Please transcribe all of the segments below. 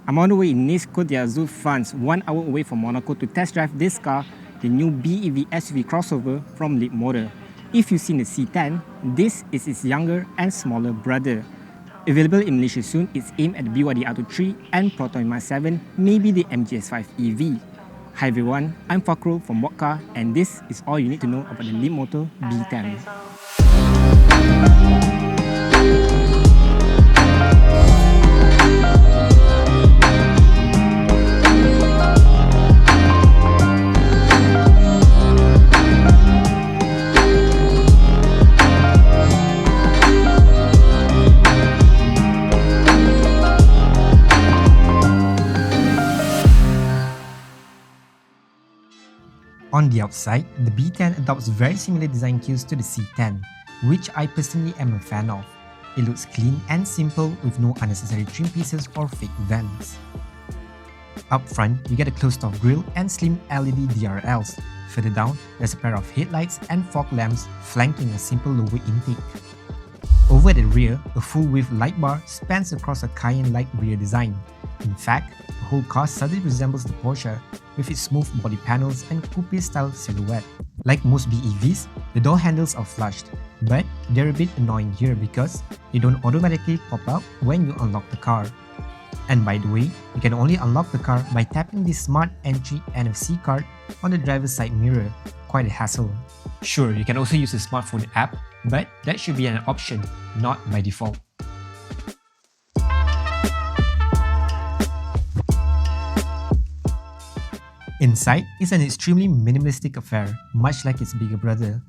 I'm on the way in Nice, Côte d'Azur, France, 1 hour away from Monaco to test drive this car, the new BEV SUV crossover from Leapmotor. If you've seen the C10, this is its younger and smaller brother. Available in Malaysia soon, it's aimed at the BYD Atto 3 and Proton 7, maybe the MGS5 EV. Hi everyone, I'm Faqrul from WapCar, and this is all you need to know about the Leapmotor B10. On the outside, the B10 adopts very similar design cues to the C10, which I personally am a fan of. It looks clean and simple with no unnecessary trim pieces or fake vents. Up front, you get a closed-off grille and slim LED DRLs. Further down, there's a pair of headlights and fog lamps flanking a simple lower intake. Over at the rear, a full-width light bar spans across a Cayenne-like rear design. In fact, the whole car suddenly resembles the Porsche with its smooth body panels and coupe-style silhouette. Like most BEVs, the door handles are flushed, but they're a bit annoying here because they don't automatically pop out when you unlock the car. And by the way, you can only unlock the car by tapping the Smart Entry NFC card on the driver's side mirror. Quite a hassle. Sure, you can also use a smartphone app, but that should be an option, not by default. Inside is an extremely minimalistic affair, much like its bigger brother.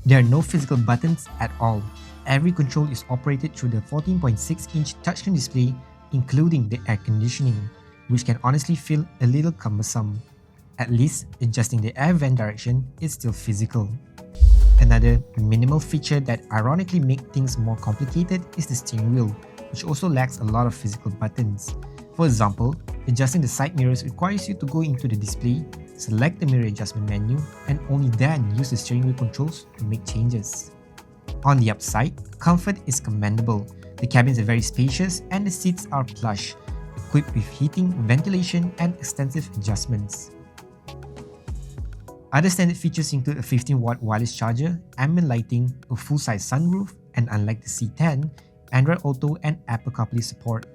There are no physical buttons at all. Every control is operated through the 14.6-inch touchscreen display, including the air conditioning, which can honestly feel a little cumbersome. At least, adjusting the air vent direction is still physical. Another minimal feature that ironically makes things more complicated is the steering wheel, which also lacks a lot of physical buttons. For example, adjusting the side mirrors requires you to go into the display, select the mirror adjustment menu, and only then use the steering wheel controls to make changes. On the upside, comfort is commendable. The cabins are very spacious and the seats are plush, equipped with heating, ventilation, and extensive adjustments. Other standard features include a 15-watt wireless charger, ambient lighting, a full-size sunroof, and unlike the C10, Android Auto and Apple CarPlay support.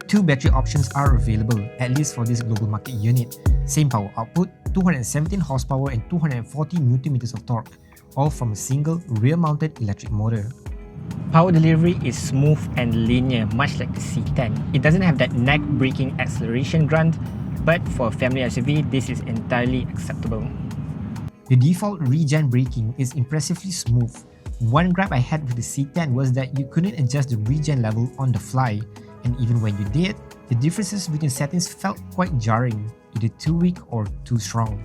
Two battery options are available, at least for this global market unit. Same power output, 217 horsepower and 240 Nm of torque, all from a single rear-mounted electric motor. Power delivery is smooth and linear, much like the C10. It doesn't have that neck-breaking acceleration grunt, but for a family SUV, this is entirely acceptable. The default regen braking is impressively smooth. One gripe I had with the C10 was that you couldn't adjust the regen level on the fly, and even when you did, the differences between settings felt quite jarring, either too weak or too strong.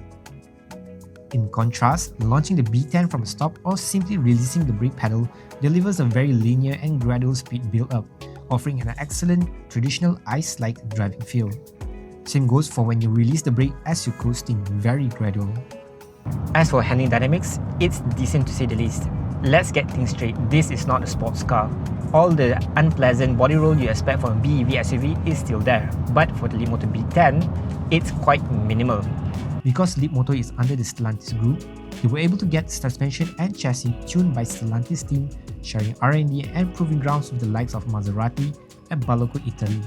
In contrast, launching the B10 from a stop or simply releasing the brake pedal delivers a very linear and gradual speed build-up, offering an excellent, traditional ICE-like driving feel. Same goes for when you release the brake as you're coasting, very gradual. As for handling dynamics, it's decent to say the least. Let's get things straight, this is not a sports car. All the unpleasant body roll you expect from a BEV SUV is still there, but for the Leapmotor B10, it's quite minimal. Because Leapmotor is under the Stellantis group, they were able to get suspension and chassis tuned by Stellantis team, sharing R&D and proving grounds with the likes of Maserati and Balocco, Italy.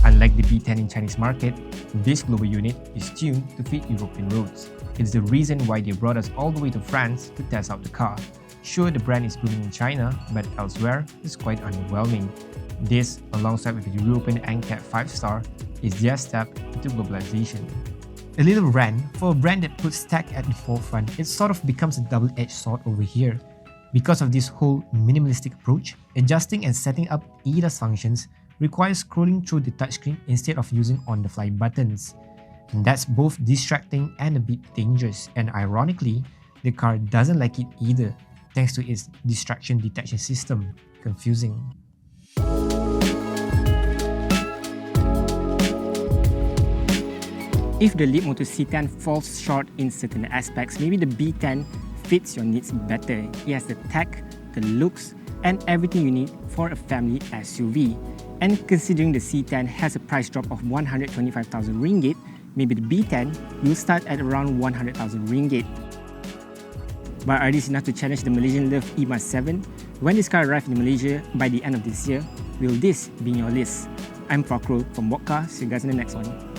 Unlike the B10 in Chinese market, this global unit is tuned to fit European roads. It's the reason why they brought us all the way to France to test out the car. Sure, the brand is booming in China, but elsewhere, it's quite underwhelming. This, alongside with the European NCAP 5-star, is their step into globalization. A little rant, for a brand that puts tech at the forefront, it sort of becomes a double-edged sword over here. Because of this whole minimalistic approach, adjusting and setting up ADAS functions requires scrolling through the touchscreen instead of using on-the-fly buttons. And that's both distracting and a bit dangerous, and ironically, the car doesn't like it either, thanks to its distraction detection system. Confusing. If the Leapmotor C10 falls short in certain aspects, maybe the B10 fits your needs better. It has the tech, the looks, and everything you need for a family SUV. And considering the C10 has a price drop of 125,000 ringgit, maybe the B10 will start at around 100,000 ringgit. But are these enough to challenge the Malaysian loved EMAS 7? When this car arrives in Malaysia by the end of this year, will this be in your list? I'm Faqrul from WapCar. See you guys in the next one.